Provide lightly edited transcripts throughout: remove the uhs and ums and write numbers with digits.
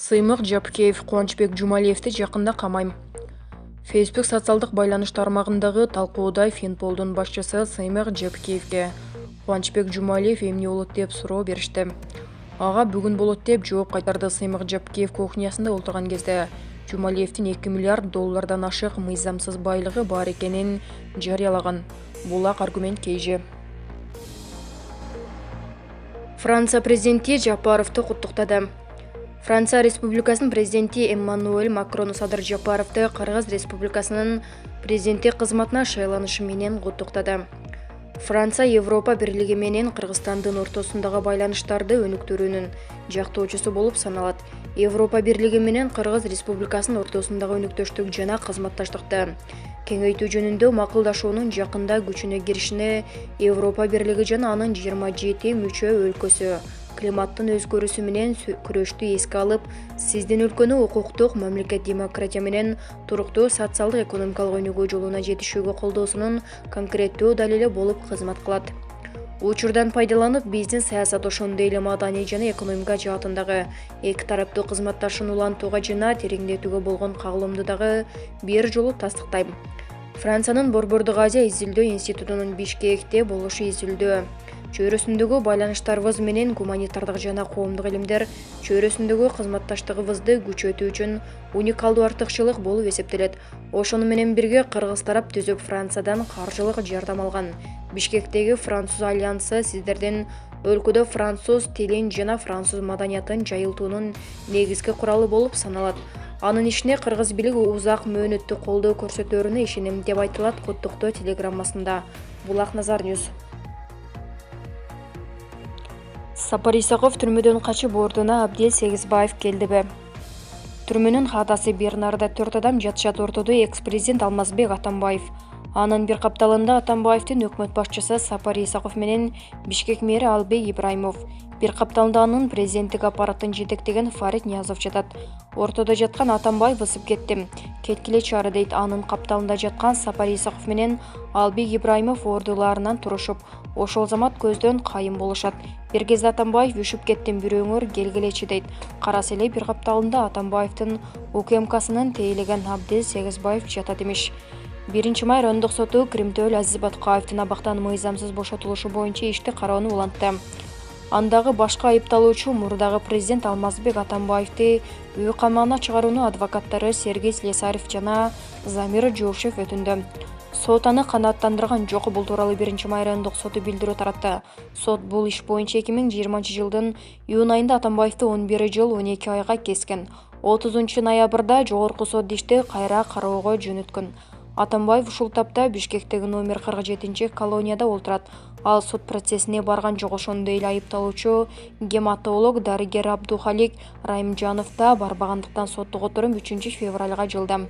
Сыймык Жапкеев Кубанычбек Жумалиевди жакында камайм. Facebook социалдык байланыш тармагындагы талкууда Финполдун башчысы Сыймык Жапкеевге Кубанычбек Жумалиев эмне болот деп суроо беришти. Ага бүгүн болот деп жооп кайтарды. Сыймык Жапкеев кухнясында отурган кезде Жумалиевдин 2 миллиард доллардан ашык мыйзамсыз байлыгы бар экенин жарыялаган. Бул аргумент кейжи. Франция президенти Жапаровду куттуктады. Франция Республикасынын президенти Эммануэль Макрон Садыр Жапаровду Кыргыз Республикасынын президенти кызматына шайланышы менен куттуктады. Франция Европа бирлиги менен Кыргызстандын ортосундагы байланыштарды өнүктүрүүнүн жактоочусу болуп саналат. Европа бирлиги менен Кыргыз Республикасынын ортосундагы өнүктөштүк жана кызматташтыкты кеңейтүү жөнүндө макулдашуунун жакында күчүнө киришине Европа бирлиги жана анын 27 мүчө өлкөсү климаттын өзгөрүүсү менен күрөштү эске алып, сиздин өлкөнү укуктук мамлекет, демократия менен туруктуу социалдык экономикалык өнүгүү жолуна жетишүүгө колдоосунун конкреттүү далили болуп кызмат кылат. Учурдан пайдаланып, бизнес, саясат, ошондой эле маданий жана экономика жаатындагы эки тараптуу кызматташууну улантууга жана тереңдетүүгө болгон кагылымды дагы бир жолу тастыктайм. Франциянын Борбордук Азия изилдөө институтунун Бишкекте болушу изилдөө чөйрөсүндөгү байланыштарыбыз менен гуманитардык жана коомдук илимдер чөйрөсүндөгү кызматташтыгыбызды күчөтүү үчүн уникалдуу артыкчылык болуп эсептелет. Ошону менен бирге кыргыз тарап түзүп Франциядан каржылык жардам алган. Бишкектеги француз альянсы сиздердин өлкөдө француз тилин жана француз маданиятын жайылтуунун негизги куралы болуп саналат. Анын ишине кыргыз бийлиги узак мөөнөттүү колдоо көрсөтөрүнө ишенем деп айтылат куттуктоо телеграммасында. Булак Назар Ньюс. Сапар Исаков түрмөдөн качып ордуна Абдел Сегизбаев келдиби? Түрмөнүн каадасы Бернарда 4 адам жатышат. Ортодо экс-президент Алмазбек Атамбаев. Анын бир капталында Атамбаевдин өкмөт башчысы Сапар Исаков менен Бишкек мэри Албек Ибраимов. Бир капталында анын президенттик аппаратын жетектеген Фарид Ниязов жатат. Ортодо жаткан Атамбаев ысып кетти. Кеткиле чары дейт. Анын капталында жаткан Сапар Исаков менен Албек Ибраимов ордуларынан турушуп, ошол замат көздөн кайым болушат. Бир кезде Атамбаев үшүп кеттим, бирөөңөр келгилечи дейт. Караса эле бир капталында Атамбаевдин УКМКсынын тейлеген Абдел Сегизбаев жатат имиш. 1 май райондук соту Кримтөөл Азиз Баткаевдин абактан мыйзамсыз бошотулушу боюнча ишти кароону улантты. Андагы башка айыпталуучу мурдагы президент Алмазбек Атамбаевди үй камагына чыгарууну адвокаттары Сергей Слесарев жана Замир Жошев өтүндү. Сот аны канааттандырган жок. Бул тууралуу 1 май райондук соту билдирүү таратты. Сот бул иш боюнча 2020-жылдын июнь айында Атамбаевди 11 жыл 12 айга кескен. 30 ноябрда жогорку сот ишти кайра кароого жөнөткөн. Атамбаев ушул тапта Бишкектеги номер 47 колонияда олтурат. Ал суд процессине барган жок. Ошондой эле айыпталуучу гематолог дарыгер Абдухалик Райымжанов да барбагандыктан соттук отурум 3 февралга жылды.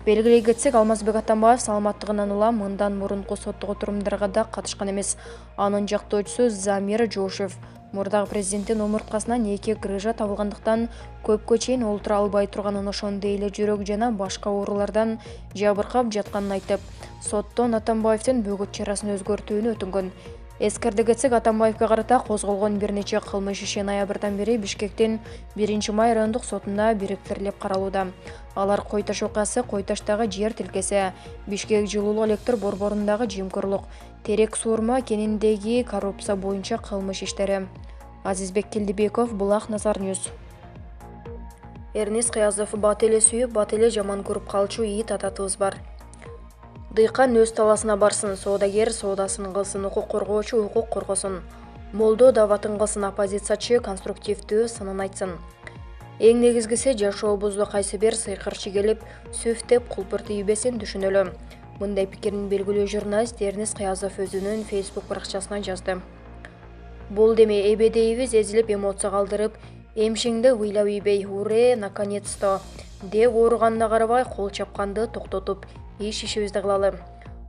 Белгилей кетсек, Алмазбек Атамбаев саламаттыгынан улам мындан мурунку соттук отурумдарга да катышкан эмес. Анын жактоочусу Замир Жошев мурдагы президенттин омурткасынан 2 грыжа табылгандыктан көпкө чейин олтура албай турганын, ошондой эле жүрөк жана башка оорулардан жабыркап жатканын айтып, соттон Атамбаевдин бөгөт чарасын өзгөртүүнү өтүнгөн. Эскерде кетсек, Атамбаевге карата козголгон бир нече кылмыш иши ноябрдан бери Бишкектин 1 май райондук сотунда бириктирилип каралууда. Алар Кой Таш окуясы, Кой Таштагы жер тилкеси, Бишкек жылуулуу электр борборундагы жемкөрлүк, Терек суурма кениндеги коррупция боюнча кылмыш иштери. Азизбек Келдибеков, Булак Назар Ньюс. Эрнис Кыязов: бат эле сүйүп, бат эле жаман көрүп калчу ийит ататыбыз бар. Дыйкан өз таласына барсын, соодагер соодасын кылсын, укук коргоочу укук коргосун, молдо даватын кылсын, оппозициячы конструктивдүү сынын айтсын. Эң негизгиси жашообузду кайсы бир сыйкырчы келип, сүфтеп кулпур тийбесин түшүнөлү. Мындай пикирин белгилүү журналист Эрнис Кыязов өзүнүн Facebook баракчасына жазды. Бул деме эбедейибиз эзилип, эмоция калтырып, эмшеңде ыйлап ийбей, уре, наконец-то деп ооруганына карабай кол чапканды токтотуп, ишибизди кылалы.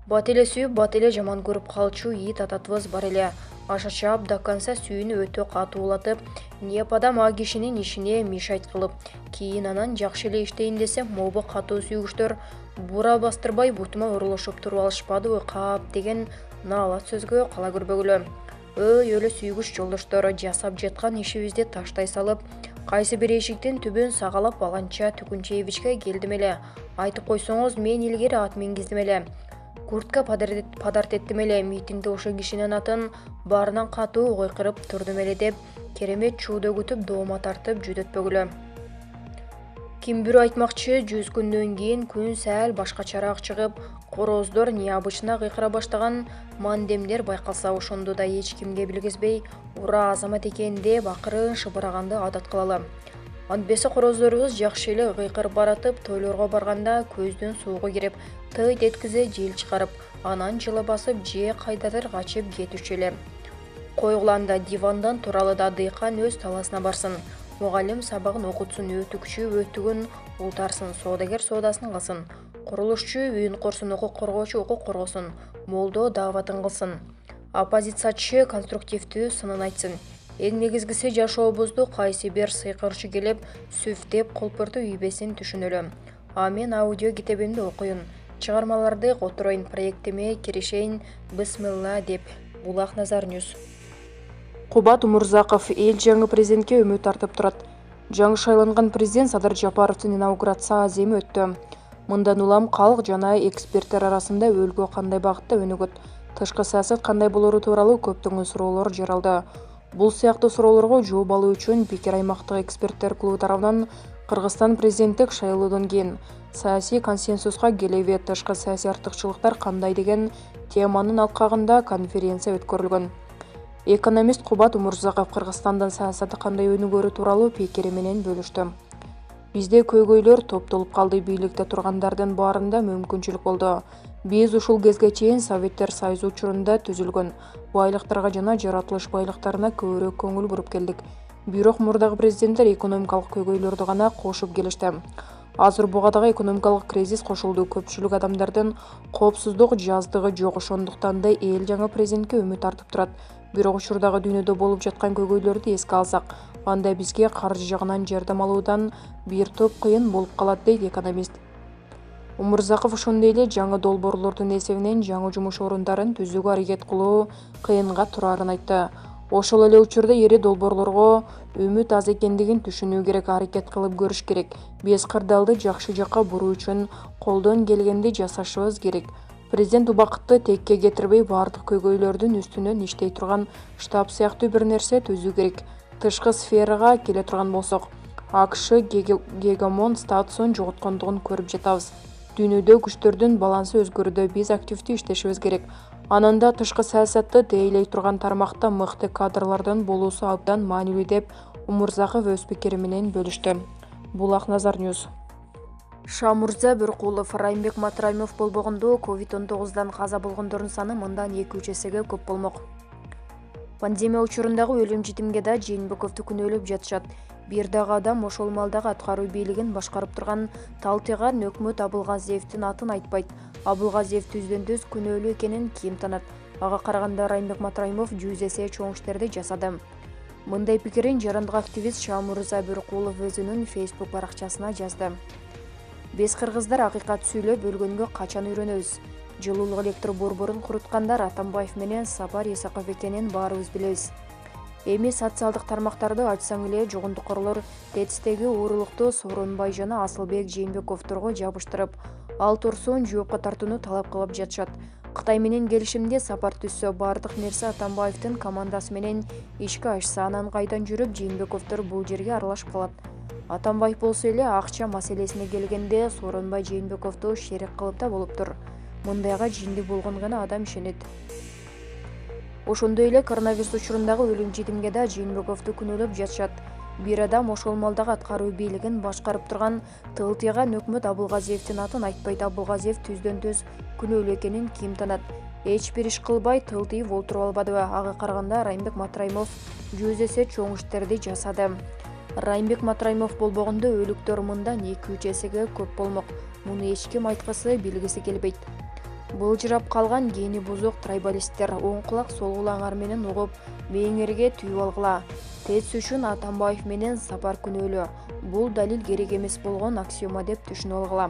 Бат эле сүйүп, бат эле жаман көрүп калчу ийит ататыбыз бар эле. Аша чаап до конца сүйүүнү өтө катуулатып, Непадам а кишинин ишине мешайт кылып, кийин анан жакшы эле иштейин десем, могу катуу сүйгүчтөр бура бастырбай бутума урулушуп туруп алышпадыбы кап деген наалат сөзгө кала көрбөгүлө. Өлө сүйгүч жолдоштор, жасап жаткан ишибизди таштай салып, Кайсы бир эшиктин түбүн сагалап баланча Түкүнчиевичке келдим эле. Айтып койсоңуз, мен илгери ат мингиздим эле. Куртка падарт эттим эле. Митингде ошол кишинин атын баарынан катуу кыйкырып турдум эле деп керемет чуудо күтүп доoma тартып жүдөтпөгүлө. Ким бирөө айтмакчы, 100 күндөн кийин күн сәл башкачараак чыгып, короздор необычно кыйкыра баштаган мандемдер байкалса, ошондо да эч кимге билгизбей, ура азамат экен деп акырын шыбыраганды адат кылалы. Антпесе короздорубуз жакшы эле кыйкырып баратып, тойлорго барганда көздүн суугу кирип, тыйт эткизе жел чыгарып, анан жылы басып же кайдадыр качып кетүүчү эле. Койгуланда дивандан туралы да дыйкан өз таласына барсын. Мугалим сабагын окутсун, өтүкчү өтүгүн ултарсын, соодагер соодасын кылсын, курулушчу үйүн корсун, укук коргоочу укук коргосун, молдо дааватын кылсын, оппозициячы конструктивдүү сынын айтсын. Эң негизгиси жашообузду кайсы бир сыйкырчы келип сүфтеп колпортуу үйбесин түшүнөлү. Мен аудио китебимди окуйын, чыгармаларды котороюн, проектиме киришейин, бисмилла деп. Булак Назар Ньюс. Кубат Умурзаков эл жаңы президентке үмүт артып турат. Жаңы шайланган президент Садыр Жапаровдун инаугурация аземи өттү. Мындан улам калк жана эксперттер арасында өлкө кандай багытта өнүгөт, тышкы саясат кандай болору тууралуу көптөгөн суроолор жаралды. Бул сыяктуу суроолорго жооп алуу үчүн Пикир аймактык эксперттер клубу тарабынан Кыргызстан президенттик шайлоодон кийин саясий консенсуска келеби, тышкы саясий артыкчылыктар кандай деген теманын алкагында конференция өткөрүлгөн. Экономист Кубат Умурзаков Кыргызстандын саясаты кандай өнүгөрү тууралуу пикири менен бөлүштү. Бизде көйгөйлөр топтолуп калды, бийликте тургандардын баарында мүмкүнчүлүк болду. Биз ушул кезге чейин Советтер Союзу учурунда түзүлгөн байлыктарга жана жаратылыш байлыктарына көбүрөөк көңүл буруп келдик. Бирок мурдагы президенттер экономикалык көйгөйлөрдү гана кошуп келишти. Азыр буга дагы экономикалык кризис кошулду. Көпчүлүк адамдардын коопсуздук жаздыгы жок, ошондуктан да эл жаңы президентке үмүт артып турат. Бирок учурдагы дүйнөдө болуп жаткан көйгөйлөрдү эске алсак, анда бизге каржы жагынан жардам алуудан бир топ кыйын болуп калат, дейт экономист. Умурзаков ошондой эле жаңы долбоорлордун эсебинен жаңы жумуш орундарын түзүүгө аракет кылуу кыйынга турарын айтты. Ошол эле учурда ири долбоорлорго үмүт аз экендигин түшүнүү керек, аракет кылып көрүш керек. Биз кырдаалды жакшы жакка буруу үчүн колдон келгенди жасашыбыз керек. Президент убакытты текке кетирбей, бардык көйгөйлөрдүн үстүнөн иштей турган штаб сыяктуу бир нерсе түзүү керек. Тышкы сферага келе турган болсок, АКШ гегемон статусун жоготкондугун көрүп жатабыз. Дүйнөдө күчтөрдүн балансы өзгөрүүдө, биз активдүү иштешибиз керек. Ананда тышкы саясатты тейлей турган тармакта мыкты кадрлардын болуусу абдан маанилүү деп Умурзаков өз пикири менен бөлүштү. Булак Назар Ньюс. Шамурза Бөркулов, Райымбек Матраимов болбогондо COVID-19 каза болгондордун саны мындан 2-3 эсеге көп болмок. Пандемия учурундагы өлүм житимге да Жээнбековду күнөөлөп жатышат. Бир дагы адам ошол малдагы аткаруу бийлигин башкарып турган Талтыйган Өкмөт Абылгазиевдин атын айтпайт. Абылгазиев түздөн-түз күнөөлүү экенин ким танат? Ага караганда Райымбек Матраимов 100 эсе чоң иштерди жасады. Мындай пикирин жарандык активист Шамурза Бөркулов өзүнүн Facebook баракчасына жазды. Биз кыргыздар акыйкат сүйлөп өлгөнгө качан үйрөнөбүз? Жылуулук электр борборун куруткандар Атамбаев менен Сапар Исаков экенин баарыбыз билебиз. Эми социалдык тармактарды ачсаң эле жогондукорлор ТЭЦтеги уурулукту Сооронбай жана Асылбек Жээнбековдорго жабыштырып, ал турсун жоопко тартууну талап кылып жатышат. Кытай менен келишимде сапар түзсө, бардык нерсе Атамбаевдин командасы менен ишке ашса, анан кайдан жүрүп Жээнбековдор бул жерге аралашып калат. Атамбаев болсо эле акча маселесине келгенде Сооронбай Жээнбековду шерик кылып да болуптур. Мындайга жиндик болгон гана адам ишенет. Ошондой эле коронавирус учурундагы өлүм житимге да Жээнбековду күнөөлөп жатышат. Бир адам ошол малдагы аткаруу бийлигин башкарып турган Тылтыйган Өкмөт Абылгазиевдин атын айтпайт. Абылгазиев түздөн-түз күнөөлүү экенин ким танат? Эч бир иш кылбай Тылтыйып олтуруп албадыбы? Ага караганда Райымбек Матраимов 100 эсе чоң иштерди жасады. Райымбек Матраимов болбогондо өлүктөр мындан 2-3 эсеге көп болмок. Муну эч ким айткысы, билгиси келбейт. Былжырап калган гени бузук трайбалисттер оң кулак сол кулагыңар менен угуп, мээңерге түйүп алгыла. ТЭЦ үчүн Атамбаев менен Сапар күнөөлүү. Бул далил керек эмес болгон аксиома деп түшүнүп алгыла.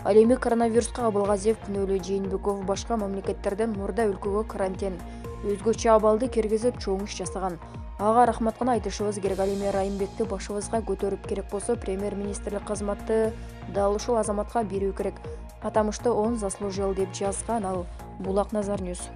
Ал эми коронавируска Абылгазиев күнөөлүү. Жээнбеков башка мамлекеттерден мурда өлкөгө карантин, өзгөчө абалды киргизип чоң иш жасаган. ага рахмат гана айтышыбыз керек. Ал эми Райымбекти башыбызга көтөрүп керек болсо, премьер-министрлик кызматты дал ушул азаматка берүү керек. Атамышты он заслужил деп жазган ал. Булак Назар Ньюс.